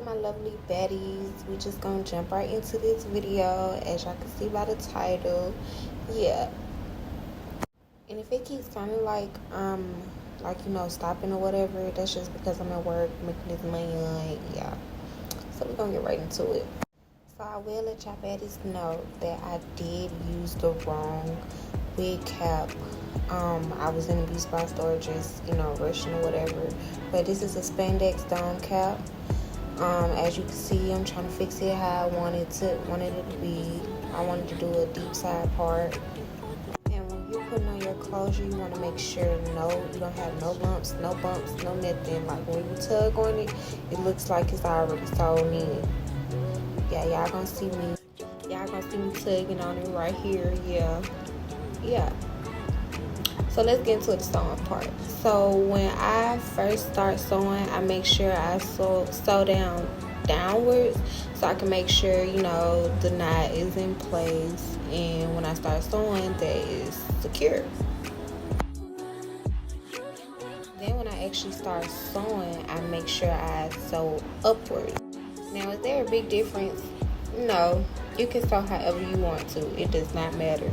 my lovely baddies? We just gonna jump right into this video. As y'all can see by the title, yeah. And if it keeps sounding like stopping or whatever, that's just because I'm at work making this money. Yeah. So we're gonna get right into it. So I will let y'all baddies know that I did use the wrong wig cap. I was in a beauty supply store just, rushing or whatever. But this is a spandex dome cap. As you can see, I'm trying to fix it how I wanted it to be. I wanted to do a deep side part. And when you're putting on your closure, you want to make sure you don't have no lumps, no bumps, no nothing. Like when you tug on it, it looks like it's already sewn in. Yeah, y'all gonna see me tugging on it right here. Yeah. So let's get into the sewing part. So when I first start sewing, I make sure I sew down downwards so I can make sure the knot is in place, and when I start sewing that is secure. Then when I actually start sewing, I make sure I sew upwards. Now, is there a big difference? No, you can sew however you want to. It does not matter.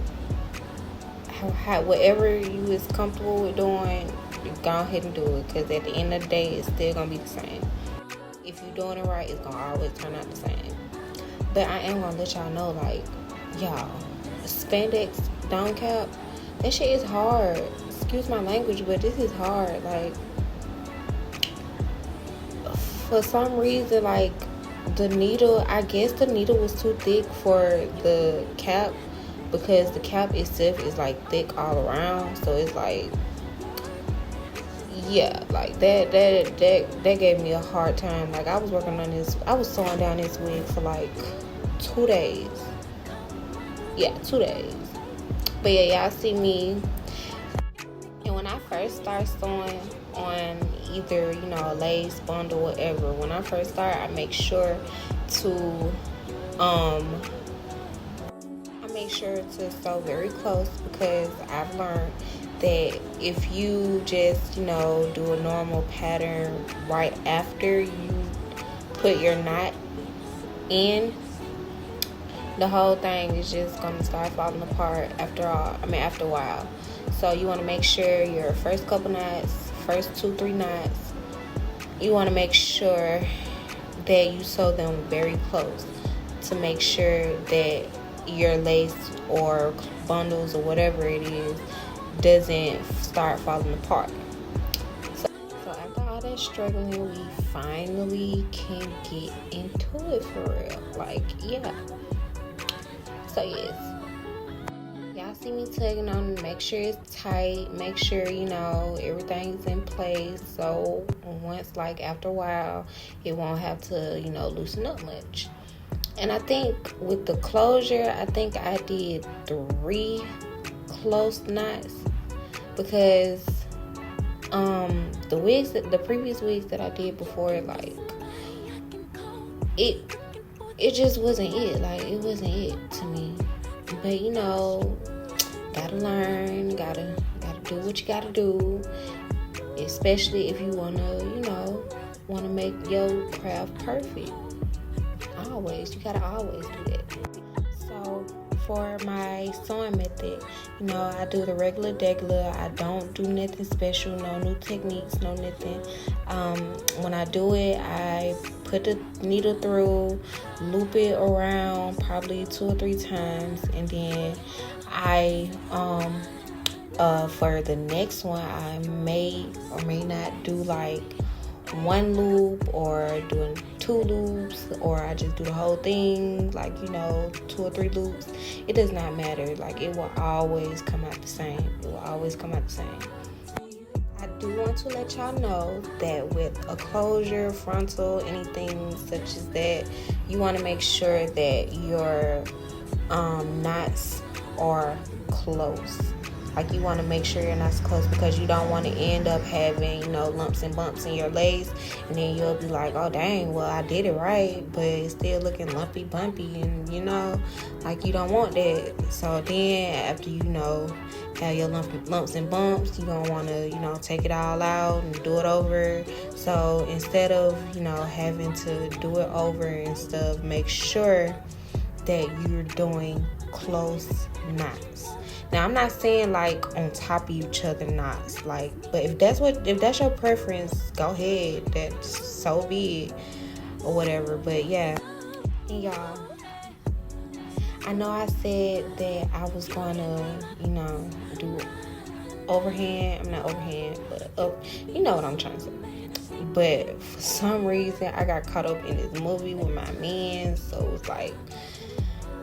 Whatever you is comfortable with doing, go ahead and do it, because at the end of the day, it's still gonna be the same. If you're doing it right, it's gonna always turn out the same. But I am gonna let y'all know, y'all, spandex dome cap, that shit is hard. Excuse my language, but this is hard. For some reason, the needle, I guess the needle was too thick for the cap, because the cap itself is thick all around. So it's that gave me a hard time. I was working on this, I was sewing down this wig for 2 days. Yeah, 2 days. But yeah, y'all see me. And when I first start sewing on either a lace bundle, whatever, when I first start, I make sure to sew very close, because I've learned that if you just do a normal pattern right after you put your knot in, the whole thing is just gonna start falling apart after a while. So you want to make sure your first couple knots, first 2-3 knots, you want to make sure that you sew them very close to make sure that your lace or bundles or whatever it is doesn't start falling apart. So after all that struggling, we finally can get into it for real. Yeah. So yes, y'all see me tugging on it. Make sure it's tight. Make sure everything's in place. So once after a while, it won't have to loosen up much. And I think with the closure, I think I did 3 close knots, because the previous wigs that I did before, it just wasn't it. It wasn't it to me. But gotta learn, gotta do what you gotta do, especially if you wanna make your craft perfect. You gotta always do that. So for my sewing method, I do the regular degular. I don't do nothing special, no new techniques, no nothing. When I do it, I put the needle through, loop it around probably 2 or 3 times, and then I for the next one, I may or may not do 1 loop, or doing 2 loops, or I just do the whole thing 2 or 3 loops. It does not matter. It will always come out the same. I do want to let y'all know that with a closure, frontal, anything such as that, you want to make sure that your knots are close. Like, you want to make sure you're not so close, because you don't want to end up having, lumps and bumps in your legs, and then you'll be like, oh dang, well I did it right, but it's still looking lumpy bumpy, and like, you don't want that. So then after have your lumps and bumps, you're gonna want to take it all out and do it over. So instead of having to do it over and stuff, make sure that you're doing close knots. Now, I'm not saying like on top of each other knots, like, but if that's your preference, go ahead. That's so be it, or whatever. But yeah, and y'all, I know I said that I was gonna, do overhand. I'm not overhand, but you know what I'm trying to say. But for some reason, I got caught up in this movie with my man, so it's like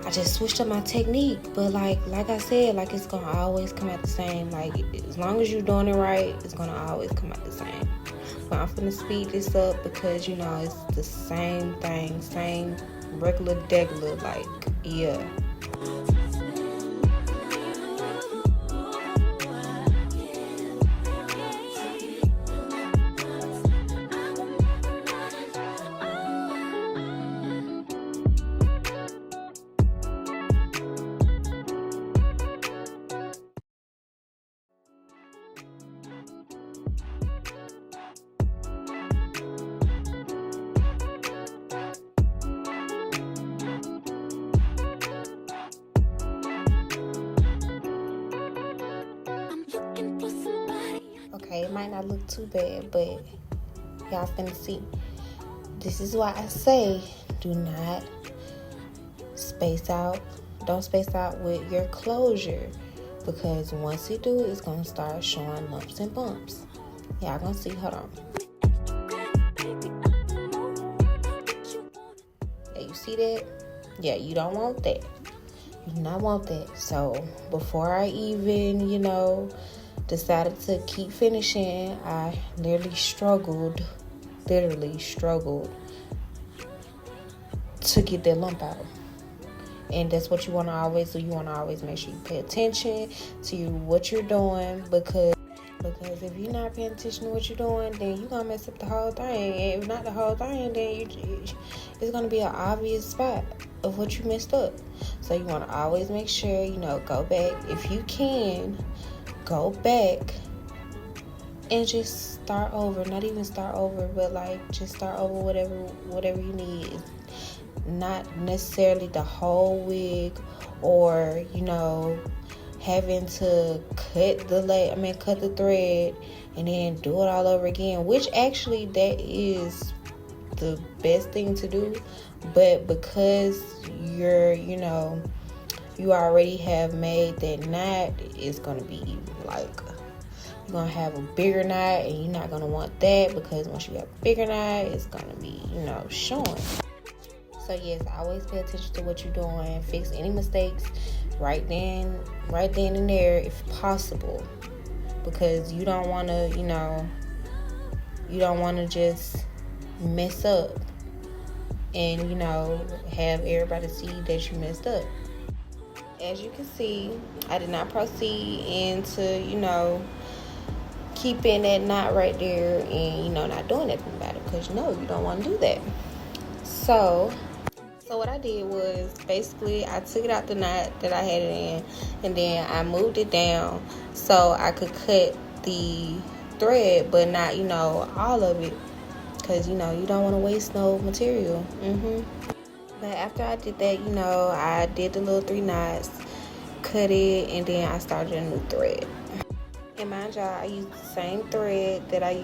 I just switched up my technique. But like I said, like, it's gonna always come out the same. Like, as long as you're doing it right, it's gonna always come out the same. But I'm finna speed this up because it's the same thing, same regular degular, like, yeah. Okay, it might not look too bad, but y'all finna see. This is why I say do not space out. Don't space out with your closure, because once you do, it's gonna start showing lumps and bumps. Y'all gonna see. Hold on. Yeah, you see that? Yeah, you don't want that. You do not want that. So before I even, decided to keep finishing, I literally struggled to get that lump out. And that's what you want to always do. You want to always make sure you pay attention to what you're doing, because if you're not paying attention to what you're doing, then you're going to mess up the whole thing. And if not the whole thing, then it's going to be an obvious spot of what you messed up. So you want to always make sure, go back. If you can, go back and just start over. Not even start over, but like just start over whatever you need. Not necessarily the whole wig, or having to cut the thread and then do it all over again, which actually that is the best thing to do. But because you already have made that knot, it's gonna be like, you're gonna have a bigger knot, and you're not gonna want that, because once you have a bigger knot, it's gonna be showing. So yes, always pay attention to what you're doing. Fix any mistakes right then and there if possible, because you don't want to just mess up and have everybody see that you messed up. As you can see, I did not proceed into keeping that knot right there and not doing anything about it, because you don't want to do that. So what I did was, basically, I took it out the knot that I had it in, and then I moved it down so I could cut the thread, but not, all of it, because, you don't want to waste no material. But after I did that, I did the little 3 knots, cut it, and then I started a new thread. And mind y'all, I used the same thread that I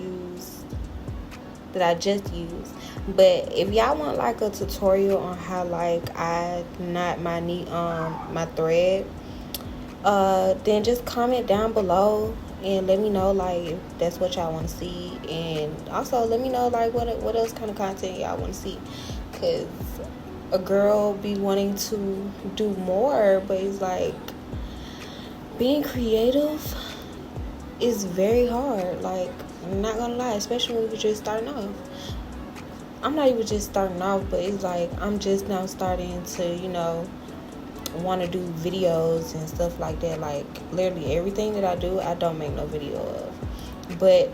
just used. But if y'all want like a tutorial on how I knot my thread, then just comment down below and let me know if that's what y'all want to see, and also let me know what else kind of content y'all want to see, because a girl be wanting to do more, but it's like being creative is very hard. Like, I'm not gonna lie, especially when you're just starting off. I'm not even just starting off, but it's like I'm just now starting to want to do videos and stuff like that. Like literally everything that I do, I don't make no video of, but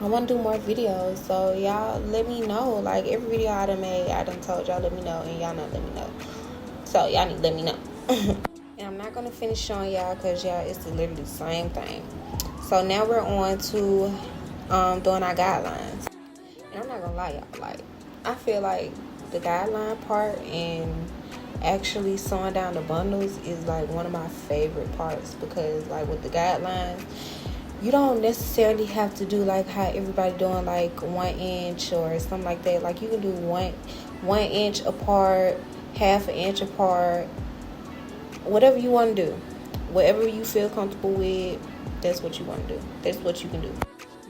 I want to do more videos. So y'all let me know. Like every video I done made, I done told y'all let me know, and y'all not let me know. So y'all need to let me know. And I'm not gonna finish showing y'all because y'all, it's literally the same thing. So now we're on to doing our guidelines. And I'm not gonna lie, y'all, like I feel like the guideline part and actually sewing down the bundles is like one of my favorite parts, because like with the guidelines, you don't necessarily have to do like how everybody doing, like 1 inch or something like that. Like you can do one inch apart, half an inch apart, whatever you want to do, whatever you feel comfortable with. That's what you want to do. That's what you can do.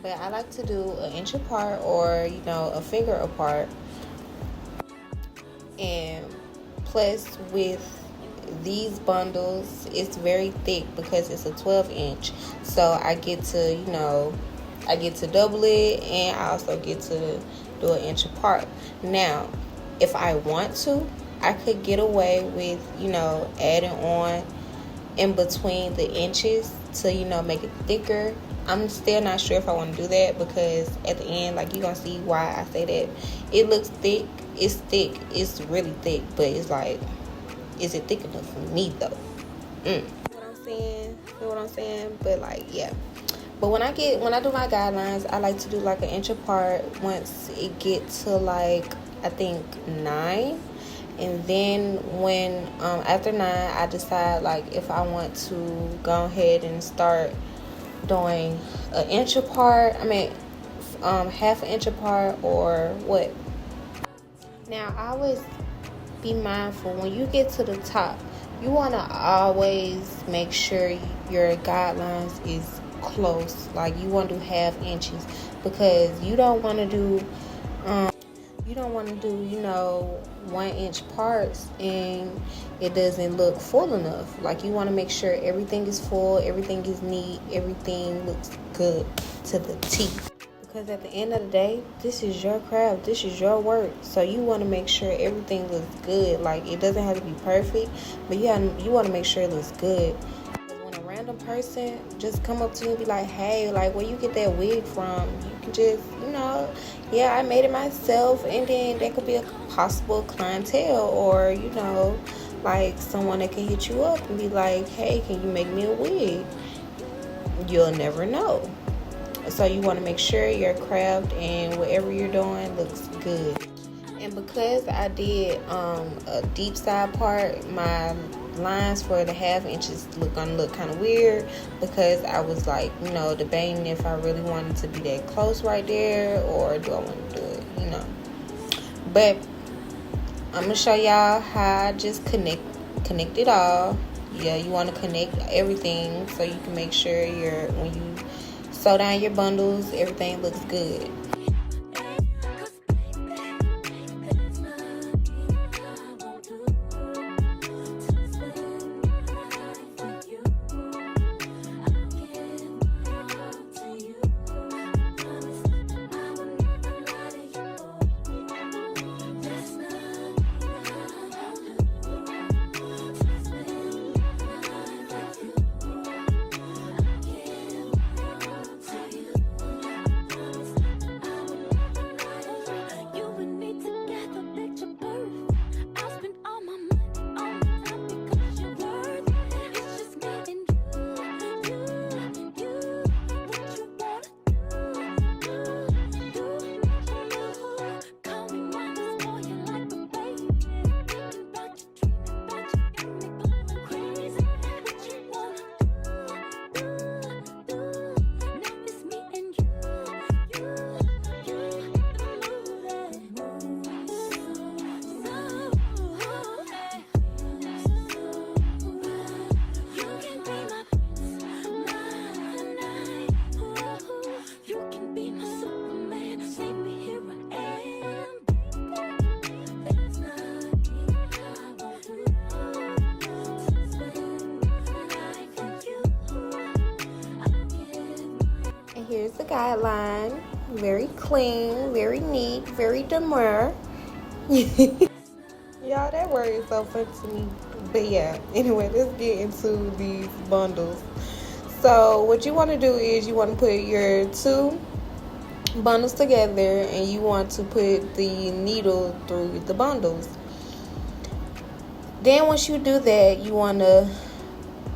But I like to do 1 inch apart, or a finger apart. And plus with these bundles, it's very thick because it's a 12 inch. So I get to, I get to double it, and I also get to do 1 inch apart. Now, if I want to, I could get away with, adding on in between the inches to, make it thicker. I'm still not sure if I want to do that, because at the end, like, you're going to see why I say that. It looks thick. It's thick. It's really thick. But it's like, is it thick enough for me, though? You know what I'm saying? But, like, yeah. But when I do my guidelines, I like to do, like, 1 inch apart once it gets to, like, I think 9. And then when, after 9, I decide, like, if I want to go ahead and start doing 1 inch apart. Half an inch apart, or what. Now, I always be mindful when you get to the top. You want to always make sure your guidelines is close. Like, you want to do half inches, because you don't want to do 1 inch parts and it doesn't look full enough. Like, you want to make sure everything is full, everything is neat, everything looks good to the T. Because at the end of the day, this is your craft, this is your work. So you want to make sure everything looks good. Like, it doesn't have to be perfect, but you want to make sure it looks good. When a random person just come up to you and be like, hey, like, where you get that wig from? You can just, yeah, I made it myself. And then there could be a possible clientele, or, like someone that can hit you up and be like, hey, can you make me a wig? You'll never know. So you want to make sure your craft and whatever you're doing looks good. And because I did a deep side part, my lines for the half inches gonna look kind of weird, because I was like, debating if I really wanted to be that close right there, or do I want to do it, But I'm gonna show y'all how I just connect it all. Yeah, you want to connect everything so you can make sure when you sew down your bundles, everything looks good. Here's the guideline. Very clean, very neat, very demure. You Y'all, that word is so funny to me. But yeah, anyway, let's get into these bundles. So what you want to do is you want to put your two bundles together, and you want to put the needle through the bundles. Then once you do that, you want to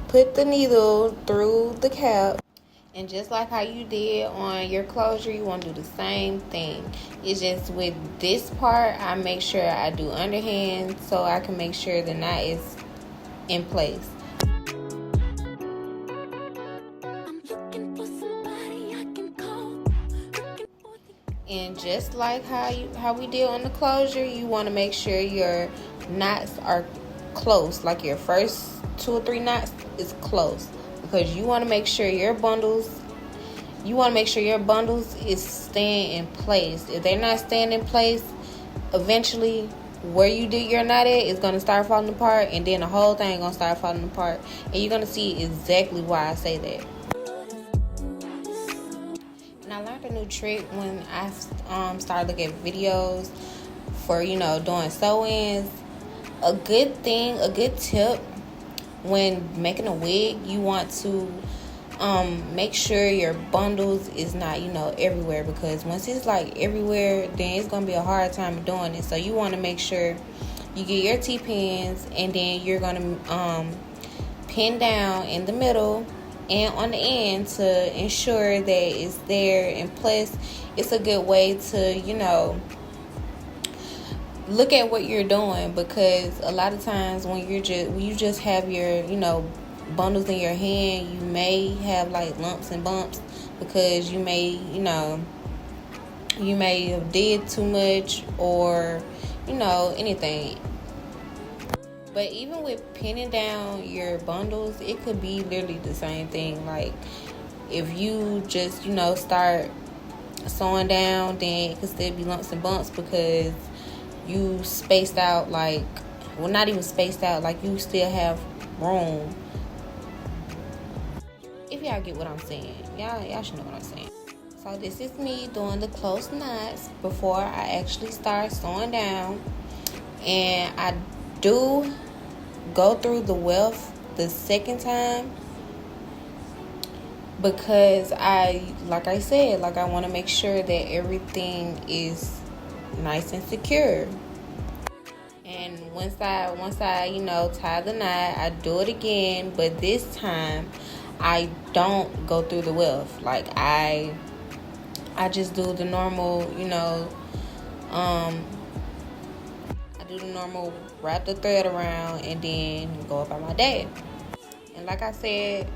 put the needle through the cap. And just like how you did on your closure, you want to do the same thing. It's just with this part, I make sure I do underhand so I can make sure the knot is in place. And just like how we did on the closure, you want to make sure your knots are close. Like your first 2 or 3 knots is close, because you want to make sure your bundles is staying in place. If they're not staying in place, eventually where you did your knot at is going to start falling apart, and then the whole thing going to start falling apart, and you're going to see exactly why I say that. And I learned a new trick when I started looking at videos for, doing sew-ins. A good tip when making a wig, you want to make sure your bundles is not, everywhere, because once it's like everywhere, then it's going to be a hard time doing it. So you want to make sure you get your T-pins, and then you're going to pin down in the middle and on the end to ensure that it's there. And plus, it's a good way to, look at what you're doing, because a lot of times when you just have your, bundles in your hand, you may have like lumps and bumps because you may have did too much, or anything. But even with pinning down your bundles, it could be literally the same thing. Like if you just start sewing down, then it could still be lumps and bumps because you spaced out, not even spaced out, like you still have room. If y'all get what I'm saying, y'all should know what I'm saying. So this is me doing the close knots before I actually start sewing down. And I do go through the weft the second time because I want to make sure that everything is nice and secure. And once I tie the knot, I do it again, but this time I don't go through the weft. Like I just do the normal, I do the normal, wrap the thread around, and then go about my day. And like I said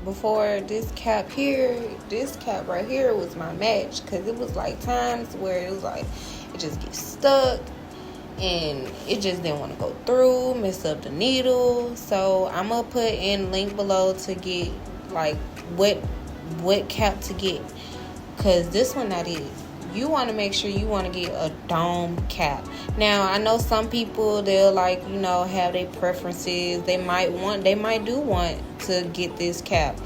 before, this cap right here was my match, because it was like times where it was like it just gets stuck and it just didn't want to go through, mess up the needle. So I'm gonna put in link below to get like what cap to get, because this one that is, you want to make sure you want to get a dome cap. Now I know some people, they'll have their preferences. They might do want to get this cap.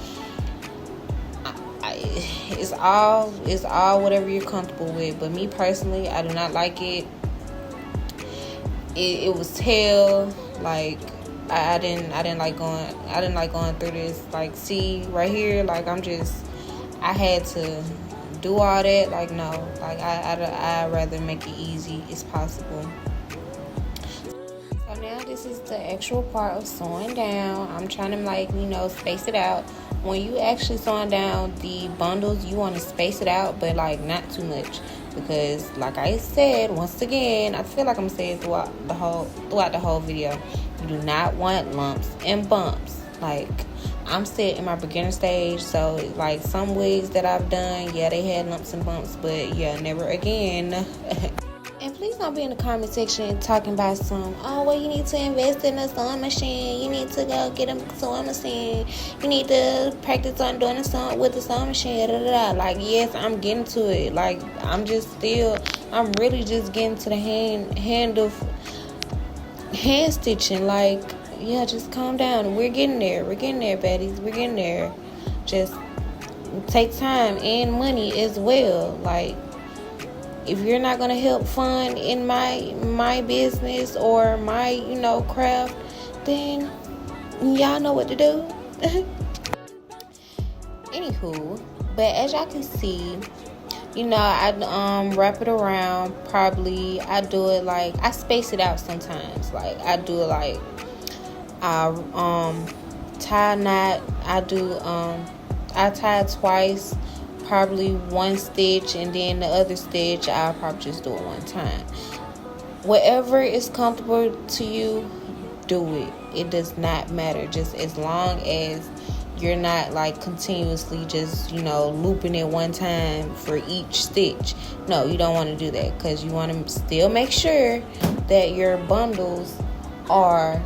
It's all whatever you're comfortable with. But me personally, I do not like it. It was hell. Like I didn't like going through this. Like, see right here, like I had to do all that. Like, no, like I'd rather make it easy as possible. So now this is the actual part of sewing down. I'm trying to space it out. When you actually sewing down the bundles, you want to space it out, but not too much, because like I said, once again, I feel like I'm saying throughout the whole video, you do not want lumps and bumps. Like, I'm still in my beginner stage, so like some wigs that I've done, yeah, they had lumps and bumps, but yeah, never again. And please don't be in the comment section talking about you need to invest in a sewing machine, you need to go get a sewing machine, you need to practice on doing a sewing with the sewing machine, Like, yes, I'm getting to it. Like, I'm really just getting to the hand of hand stitching. Like, yeah, just calm down. We're getting there, baddies. We're getting there. Just take time and money as well. Like, if you're not gonna help fund in my business or my, you know, craft, then y'all know what to do. Anywho, but as y'all can see, you know, I wrap it around. Probably I do it like, I space it out sometimes. Like I do it like, I tie a knot. I tie it twice, probably one stitch, and then the other stitch I'll probably just do it one time. Whatever is comfortable to you, do it. It does not matter, just as long as you're not like continuously just, you know, looping it one time for each stitch. No, you don't want to do that, because you want to still make sure that your bundles are,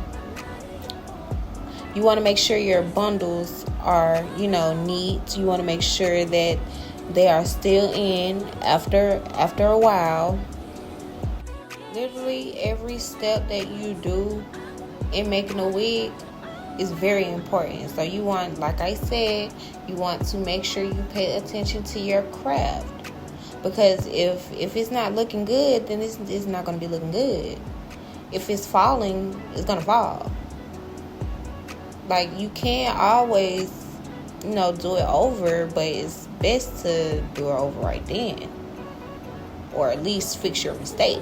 you want to make sure your bundles are, you know, neat. You want to make sure that they are still in after a while. Literally every step that you do in making a wig is very important. So you want, like I said, you want to make sure you pay attention to your craft, because if it's not looking good, then it's not going to be looking good. If it's falling, it's going to fall. Like, you can't always, you know, do it over, but it's best to do it over right then, or at least fix your mistake.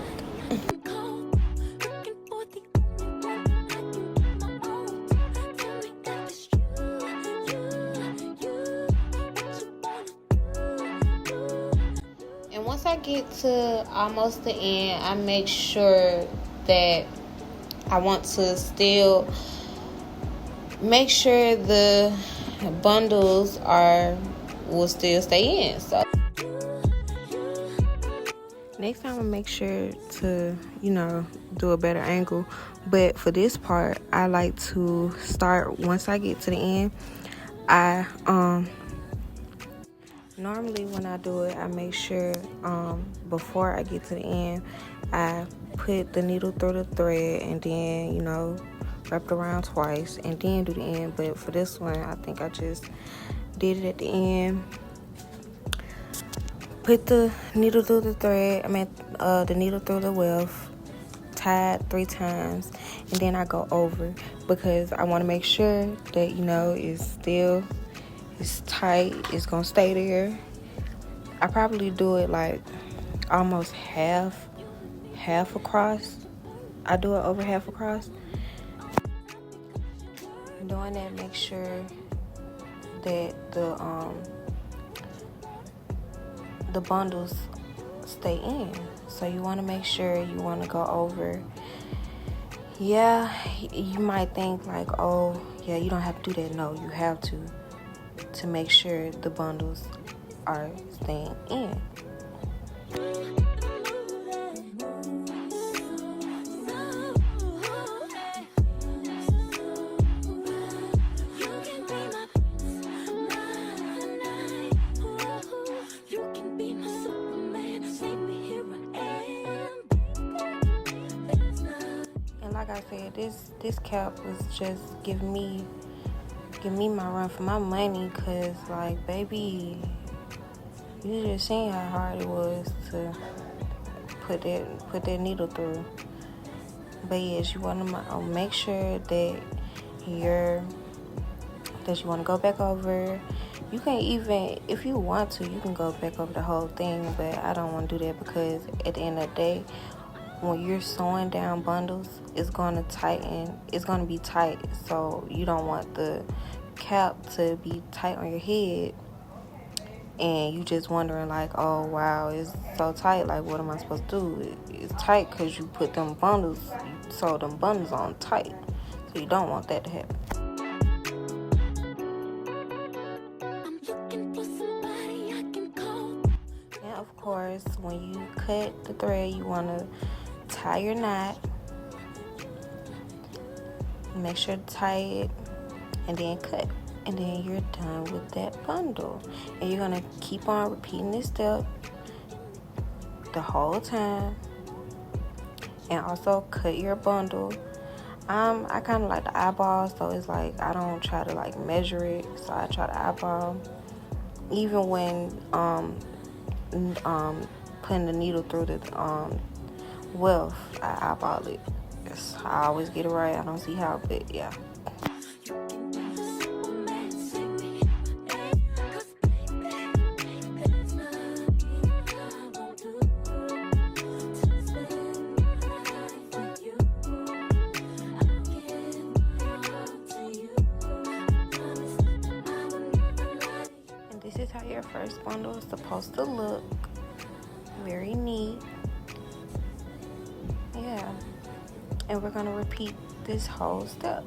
And once I get to almost the end, I make sure that I want to still make sure the bundles will still stay in. So next time I make sure to, you know, do a better angle. But for this part, I like to start, once I get to the end, I normally when I do it, I make sure before I get to the end, I put the needle through the thread and then, you know, wrap it around twice and then do the end. But for this one, I think I just did it at the end. Put the needle through the thread, the needle through the weft, tied 3 times, and then I go over, because I want to make sure that, you know, it's tight, it's gonna stay there. I probably do it like almost half across. I do it over half across. Doing that, make sure that the bundles stay in. So you want to make sure, you want to go over. Yeah, you might think like, oh yeah, you don't have to do that. No, you have to make sure the bundles are staying in. Like I said, this cap was just give me my run for my money, cause like, baby, you just seen how hard it was to put that needle through. But yes, you want to make sure that you want to go back over. You can even, if you want to, you can go back over the whole thing, but I don't want to do that, because at the end of the day, when you're sewing down bundles, it's going to tighten. It's going to be tight. So you don't want the cap to be tight on your head and you just wondering like, oh wow, it's so tight. Like, what am I supposed to do? It's tight because you put them bundles, you sewed them bundles on tight. So you don't want that to happen. And of course, when you cut the thread, you want to tie your knot, make sure to tie it, and then cut, and then you're done with that bundle. And you're gonna keep on repeating this step the whole time, and also cut your bundle. I kind of like the eyeball, so it's like I don't try to like measure it, so I try to eyeball. Even when putting the needle through the weft. I eyeball it. I always get it right. I don't see how, but yeah. And this is how your first bundle is supposed to look. Very neat. Yeah. And we're gonna repeat this whole step.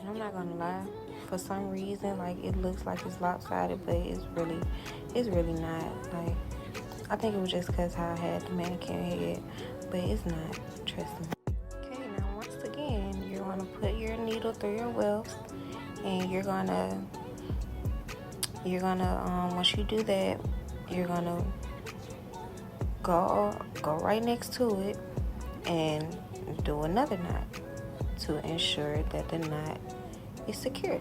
And I'm not gonna lie, for some reason, like, it looks like it's lopsided, but it's really not. Like, I think it was just because I had the mannequin head, but it's not. Trust me. Okay, now once again, you're gonna put your needle through your weft, and you're gonna once you do that, you're gonna go right next to it and do another knot to ensure that the knot is secure.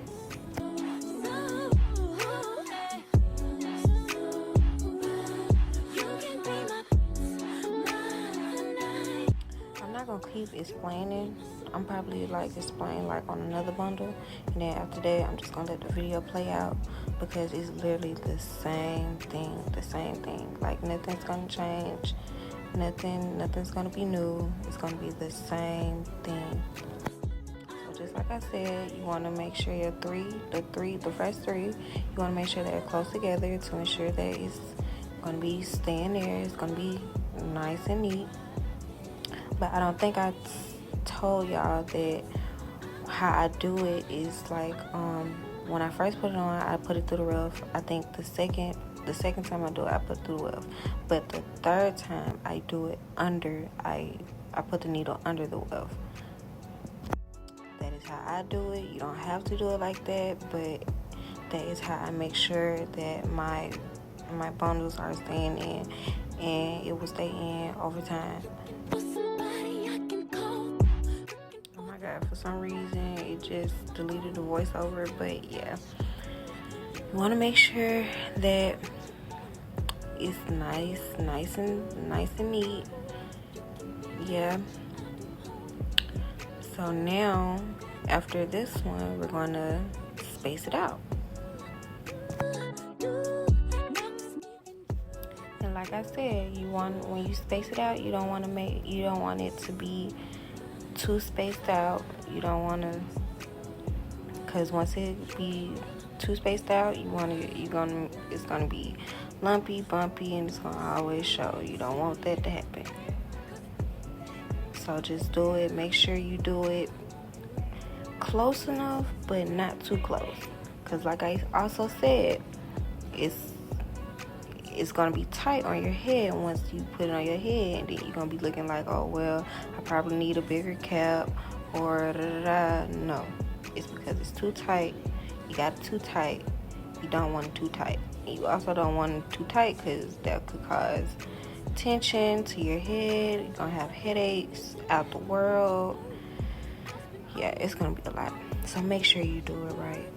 I'm not gonna keep explaining. I'm probably like explain like on another bundle, and then after that I'm just gonna let the video play out, because it's literally the same thing. Like, nothing's gonna change, nothing's gonna be new. It's gonna be the same thing. So just like I said, you want to make sure the first three, you want to make sure they're close together to ensure that it's gonna be staying there. It's gonna be nice and neat. But I don't think I told y'all that how I do it is like, when I first put it on, I put it through the weft. I think the second time I do it, I put it through the weft. But the third time I do it under, I put the needle under the weft. That is how I do it. You don't have to do it like that, but that is how I make sure that my bundles are staying in, and it will stay in over time. For some reason it just deleted the voiceover, but yeah, you want to make sure that it's nice and neat. Yeah. So now after this one, we're gonna space it out. And like I said, when you space it out, you don't want it to be too spaced out. You don't want to, because once it be too spaced out, it's gonna be lumpy, bumpy, and it's gonna always show. You don't want that to happen. So just do it. Make sure you do it close enough, but not too close. Because like I also said, it's gonna be tight on your head once you put it on your head, and then you're gonna be looking like, oh well, I probably need a bigger cap, or no, it's because it's too tight. You got it too tight. You don't want it too tight. You also don't want it too tight, because that could cause tension to your head. You're gonna have headaches out the world. Yeah, it's gonna be a lot. So make sure you do it right.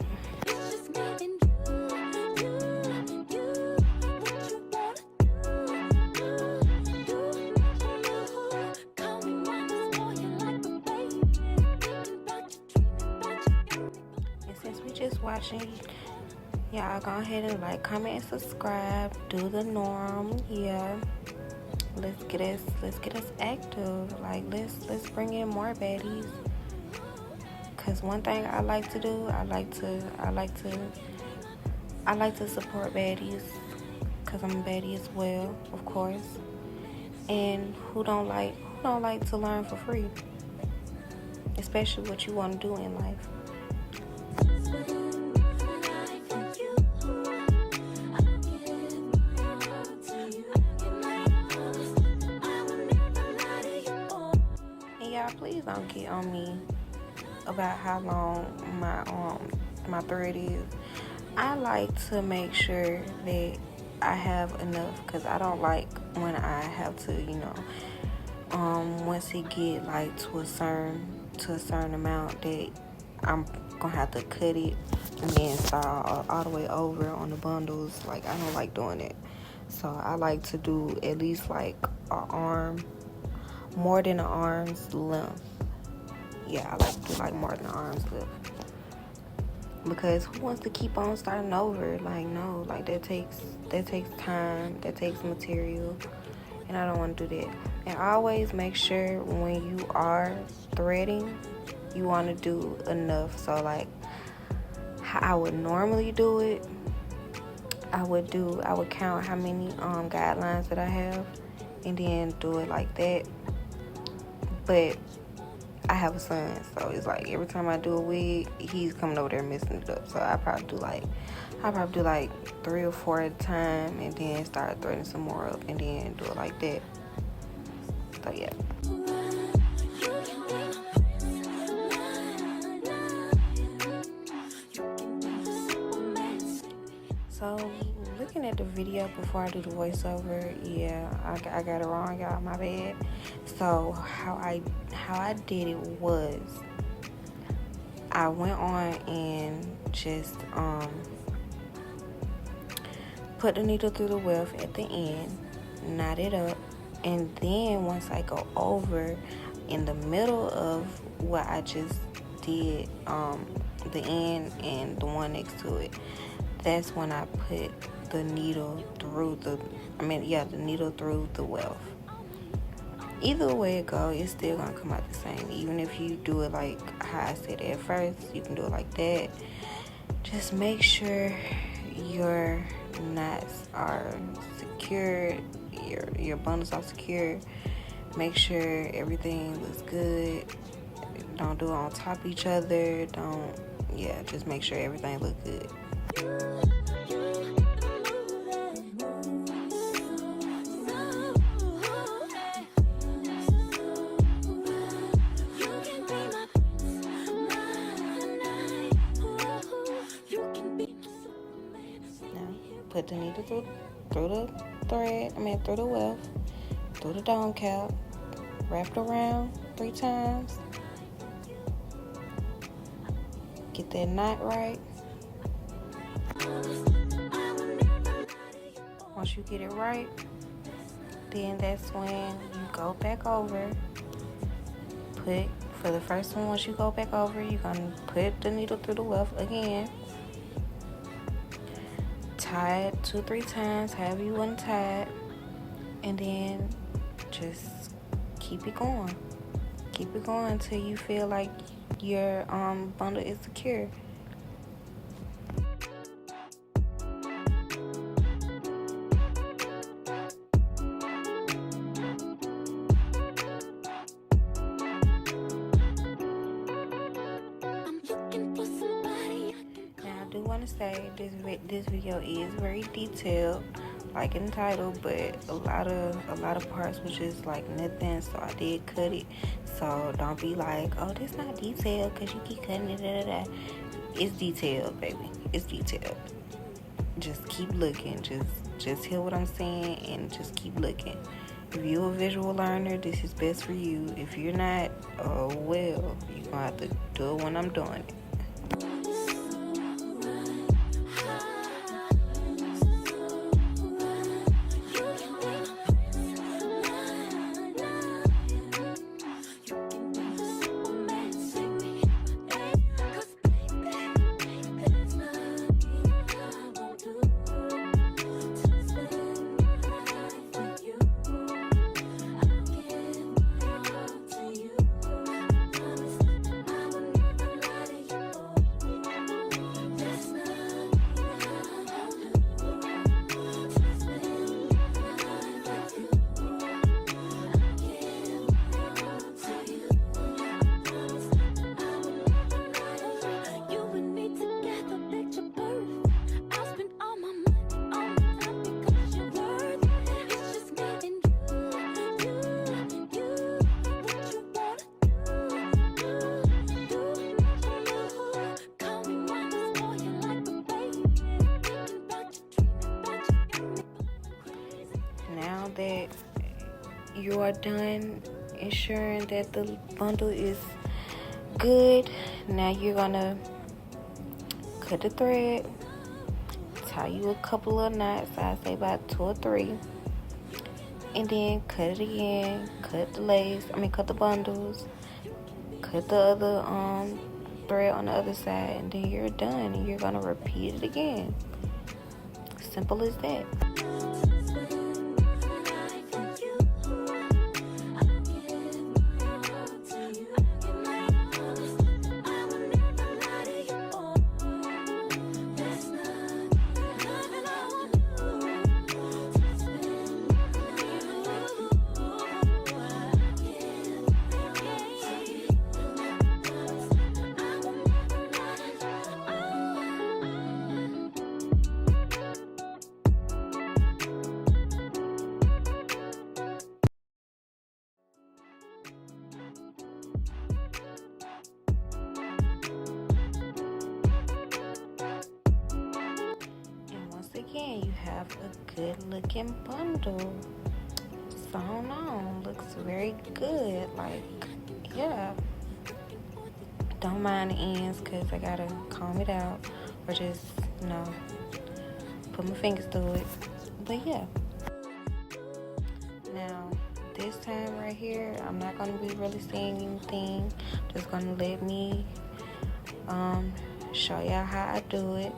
Watching, y'all go ahead and like, comment, and subscribe. Do the norm. Yeah, let's get us active. Like, let's bring in more baddies. Cause one thing I like to do, I like to support baddies, cause I'm a baddie as well, of course. And who don't like to learn for free, especially what you want to do in life. Please don't get on me about how long my thread is. I like to make sure that I have enough, because I don't like when I have to, once it get like to a certain amount, that I'm gonna have to cut it and then start all the way over on the bundles. Like, I don't like doing it. So I like to do at least like an arm, more than an arm's length. Yeah, I like to do like more than an arm's length. Because who wants to keep on starting over? Like, no, like that takes time, that takes material, and I don't want to do that. And always make sure when you are threading, you want to do enough. So like how I would normally do it, I would count how many guidelines that I have, and then do it like that. But I have a son, so it's like every time I do a wig, he's coming over there messing it up. So I probably do like 3 or 4 at a time, and then start threading some more up, and then do it like that. So yeah. So looking at the video before I do the voiceover, yeah, I got it wrong, y'all. My bad. So how I did it was, I went on and just put the needle through the weft at the end, knot it up, and then once I go over in the middle of what I just did, the end and the one next to it, that's when I put the needle through the needle through the weft. Either way it go, it's still gonna come out the same. Even if you do it like how I said at first, you can do it like that. Just make sure your knots are secured, your bundles are secure. Make sure everything looks good. Don't do it on top of each other. Just make sure everything looks good. Put the needle through the thread, through the weft, through the dome cap, wrap it around 3 times, get that knot right. Once you get it right, then that's when you go back over, for the first one, once you go back over, you're going to put the needle through the weft again, tie it 2-3 times, however you want to tie it, and then just keep it going. Keep it going until you feel like your bundle is secure. I do want to say this video is very detailed, like in the title, but a lot of parts was just like nothing, so I did cut it. So don't be like, oh, this not detailed because you keep cutting it. It's detailed, baby. It's detailed. Just keep looking. Just hear what I'm saying and just keep looking. If you're a visual learner, this is best for you. If you're not, you're gonna have to do it when I'm doing it. That you are done ensuring that the bundle is good, now you're gonna cut the thread, tie you a couple of knots, I'd say about 2 or 3, and then cut it again, cut the bundles, cut the other thread on the other side, and then you're done, and you're gonna repeat it again. Simple as that. Again, you have a good looking bundle sewn on. Looks very good. Like, yeah, don't mind the ends because I gotta comb it out or just, put my fingers through it. But yeah, now this time right here, I'm not gonna be really saying anything. Just gonna let me show y'all how I do it.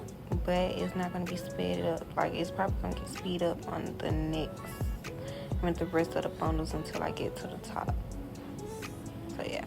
But it's not going to be sped up. Like, it's probably going to get speed up on the next, the rest of the bundles until I get to the top. So, yeah.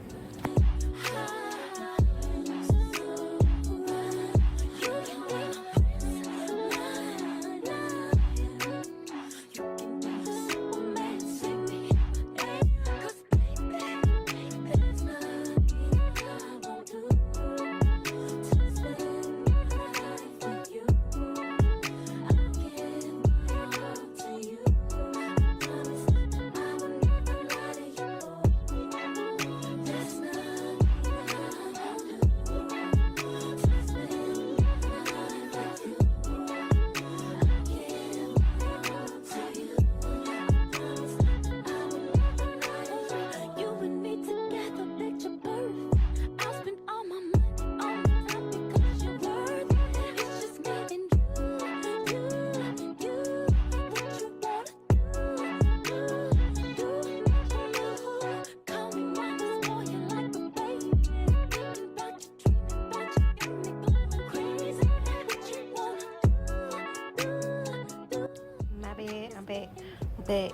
But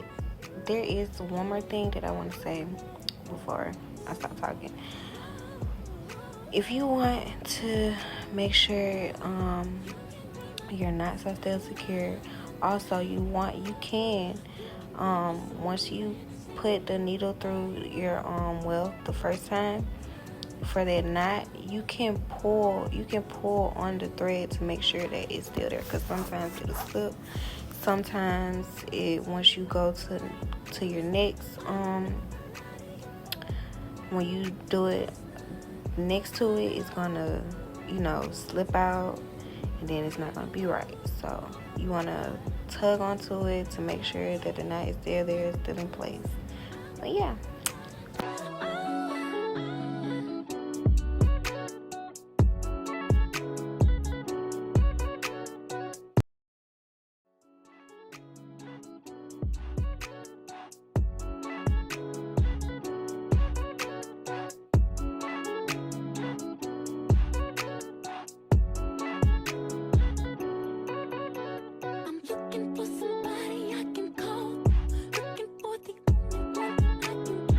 there is one more thing that I want to say before I stop talking. If you want to make sure your knots are still secure, also you can once you put the needle through your the first time for that knot, you can pull on the thread to make sure that it's still there, because sometimes it'll slip. Sometimes once you go to your next when you do it next to it, it's gonna slip out, and then it's not gonna be right. So you want to tug onto it to make sure that the knot is still there, still in place. But yeah. Looking for somebody I can call, looking for the only one I can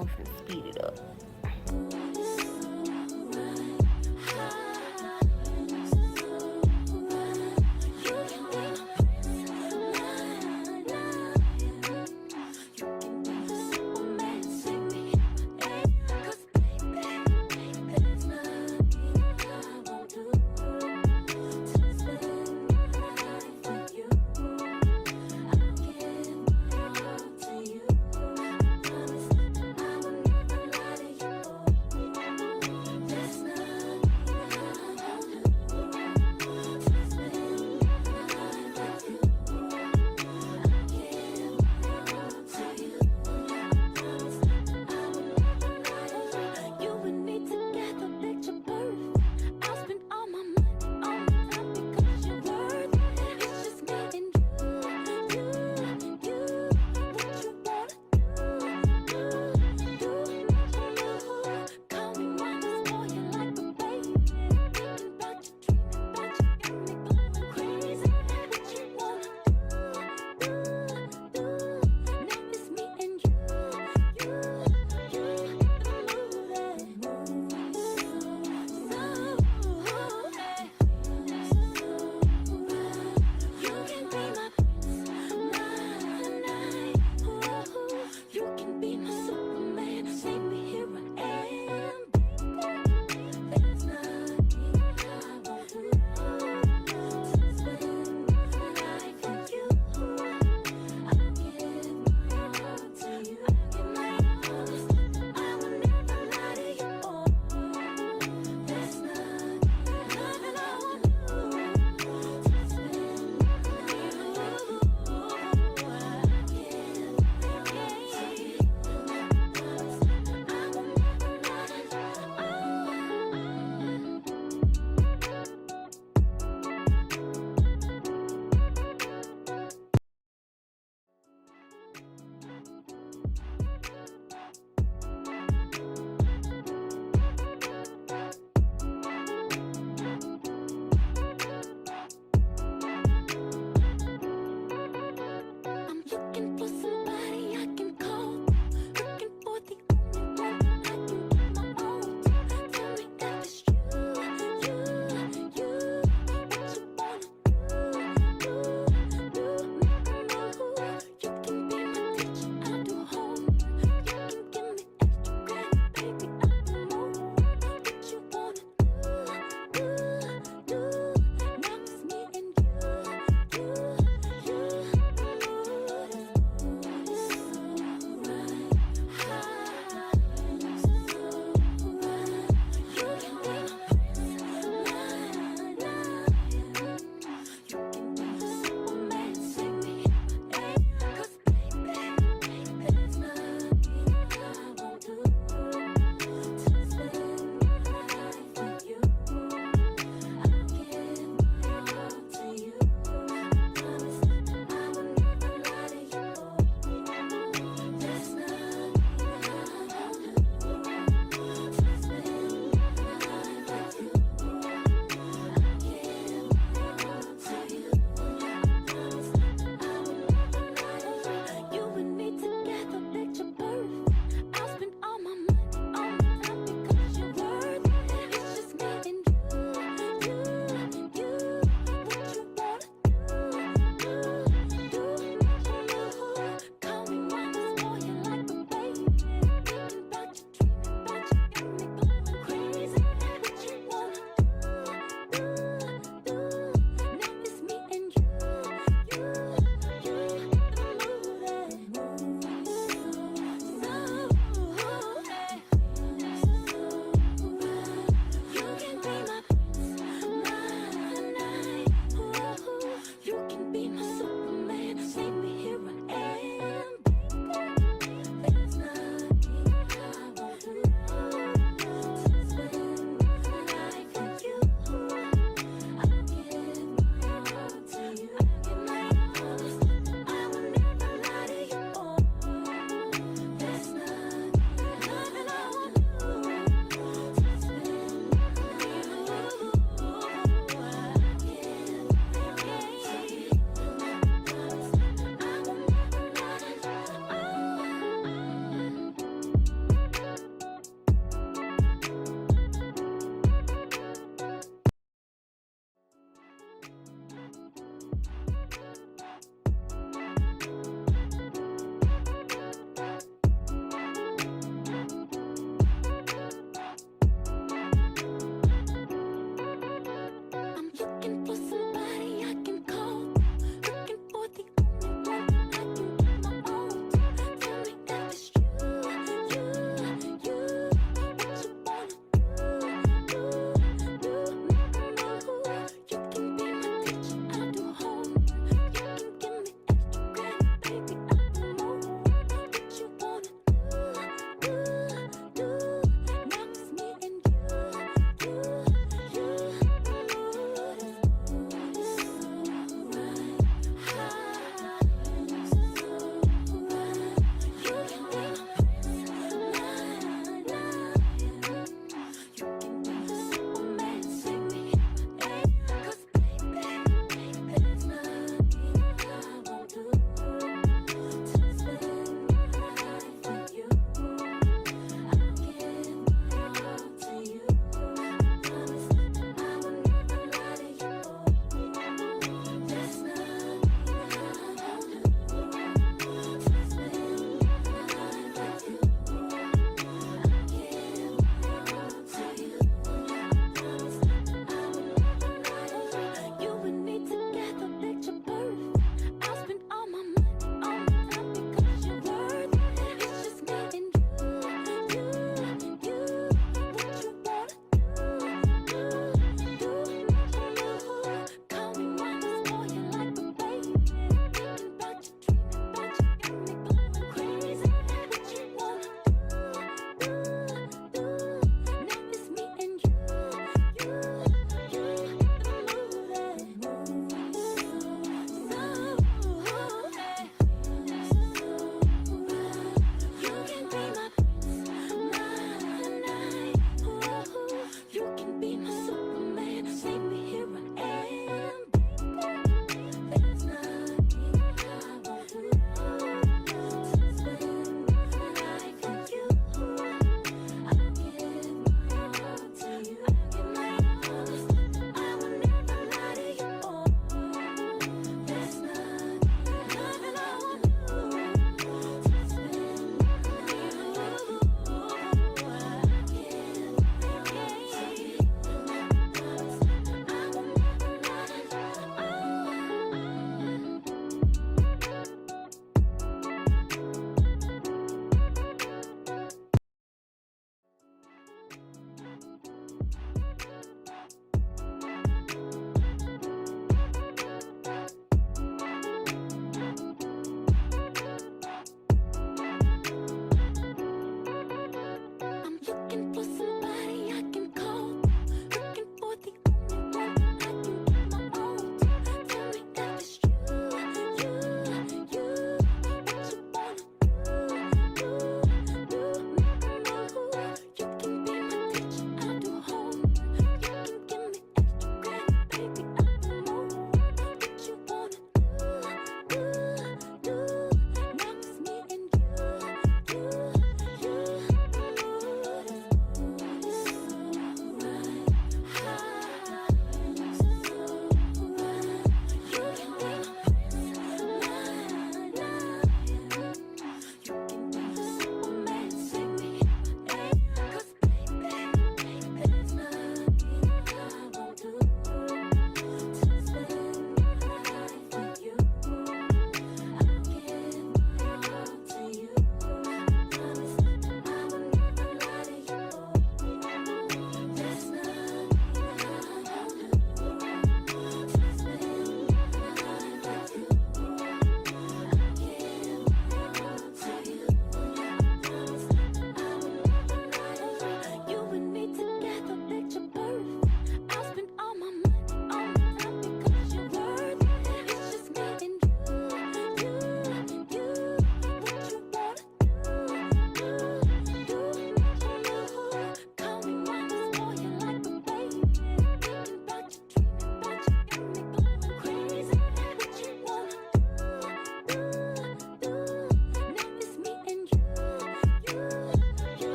I'm finna speed it up.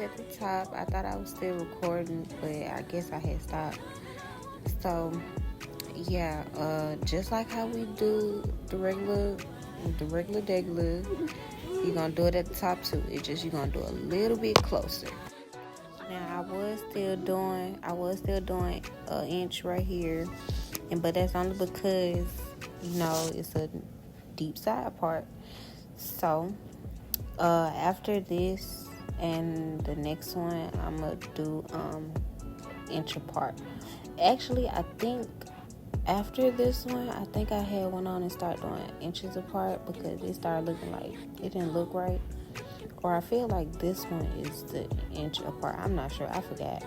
at the top. I thought I was still recording, but I guess I had stopped. So yeah, just like how we do the regular degular, you're gonna do it at the top too. It's just you're gonna do a little bit closer. Now I was still doing an inch right here, but that's only because it's a deep side part. So after this and the next one, I'm gonna do inch apart. Actually, I think after this one, I think I had one on and start doing inches apart because it started looking like it didn't look right. Or I feel like this one is the inch apart. I'm not sure. I forgot. I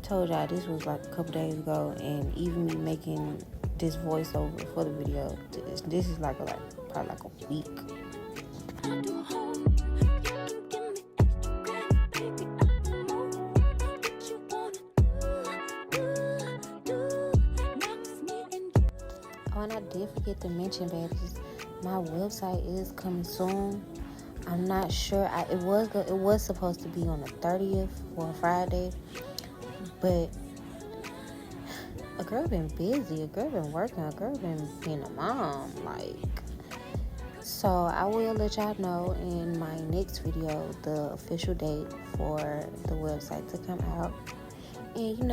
told y'all this was like a couple days ago, and even me making this voiceover for the video, this is probably like a week. Oh, and I did forget to mention, babies, my website is coming soon. I'm not sure. It was supposed to be on the 30th for a Friday, but a girl been busy. A girl been working. A girl been being a mom. So I will let y'all know in my next video the official date for the website to come out. And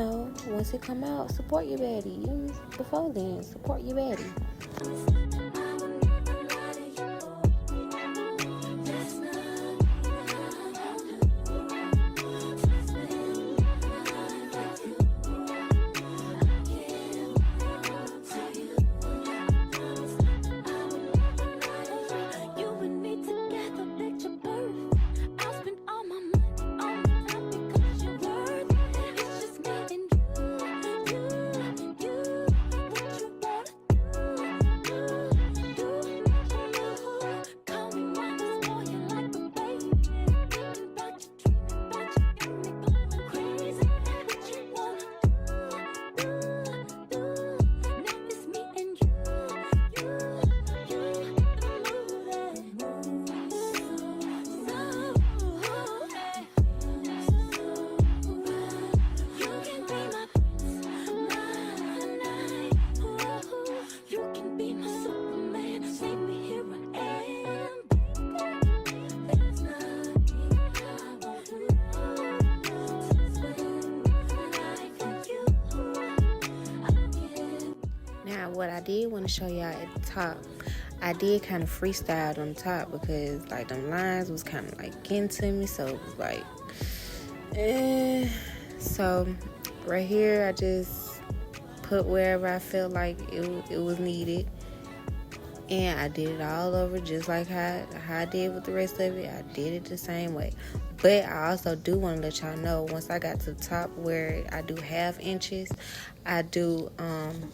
once it come out, support your baddie. Before then, support your baddie. What I did want to show y'all at the top, I did kind of freestyle on the top because them lines was kind of getting to me, so it was so right here I just put wherever I felt like it was needed, and I did it all over just like how I did with the rest of it. I did it the same way. But I also do want to let y'all know, once I got to the top where I do half inches, I do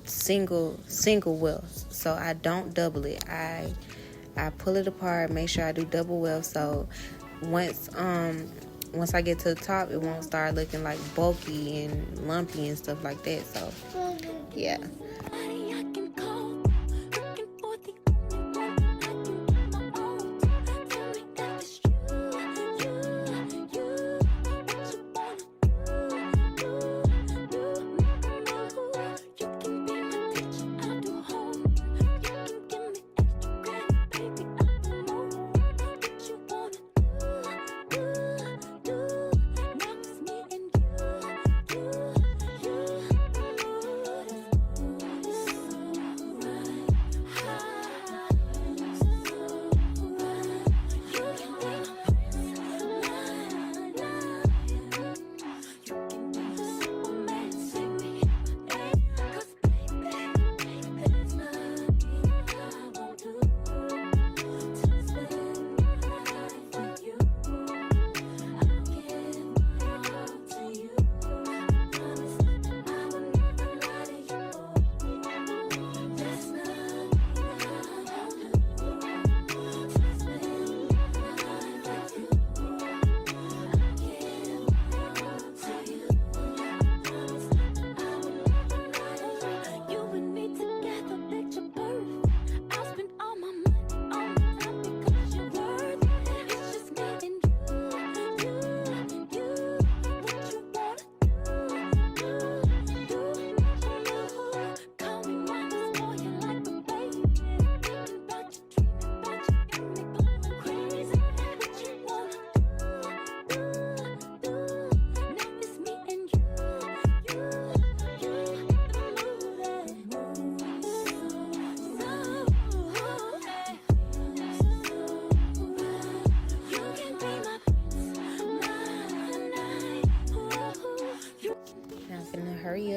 single wefts. So I don't double it. I pull it apart, make sure I do double weft. So once I get to the top, it won't start looking bulky and lumpy and stuff like that. So yeah.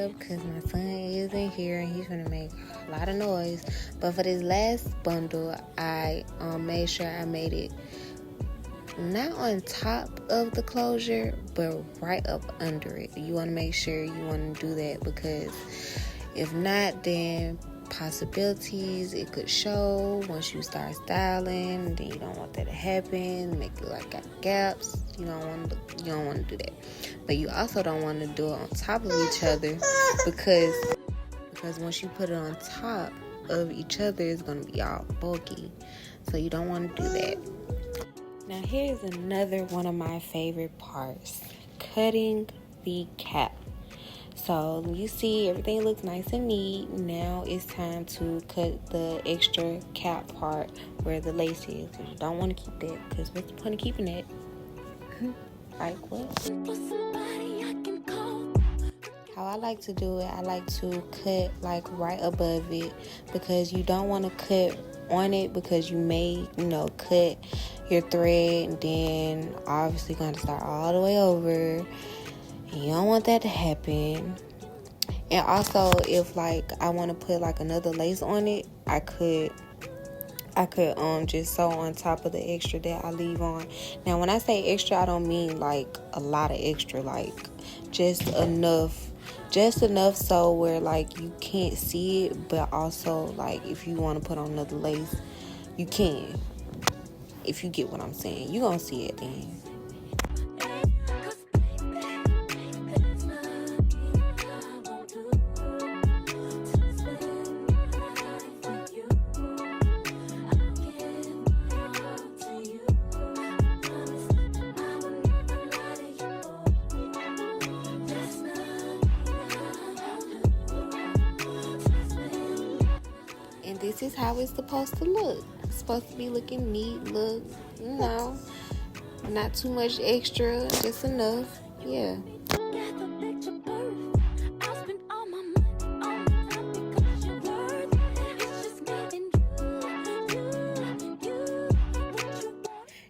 up because my son is in here and he's gonna make a lot of noise. But for this last bundle, I made sure I made it not on top of the closure, but right up under it. You want to make sure you want to do that, because if not, then possibilities it could show once you start styling. Then you don't want that to happen, make it like got gaps. You don't want to do that. But you also don't want to do it on top of each other, because once you put it on top of each other, it's going to be all bulky. So you don't want to do that. Now here's another one of my favorite parts: cutting the cap. So you see everything looks nice and neat. Now it's time to cut the extra cap part where the lace is. You don't want to keep that, because what's the point of keeping it? Like what? How I like to do it, I like to cut like right above it, because you don't want to cut on it, because you may, cut your thread and then obviously going to start all the way over, and you don't want that to happen. And also, if like I want to put like another lace on it, I could just sew on top of the extra that I leave on. Now when I say extra, I don't mean like a lot of extra, like just enough so where like you can't see it, but also like if you want to put on another lace, you can. If you get what I'm saying, you gonna see it then. And this is how it's supposed to look. It's supposed to be looking neat, look, not too much extra, just enough. Yeah.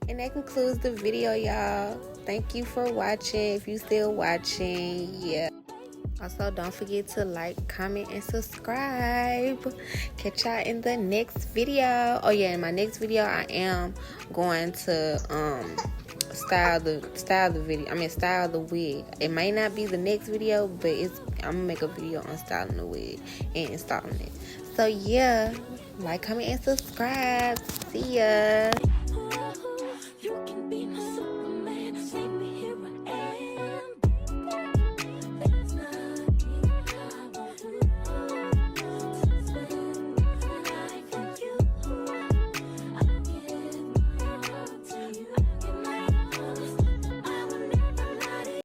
And that concludes the video, y'all. Thank you for watching. If you still watching, yeah. Also, don't forget to like, comment, and subscribe. Catch y'all in the next video. Oh yeah, in my next video, I am going to style the wig. It may not be the next video, but I'm gonna make a video on styling the wig and installing it. So yeah, like, comment, and subscribe. See ya.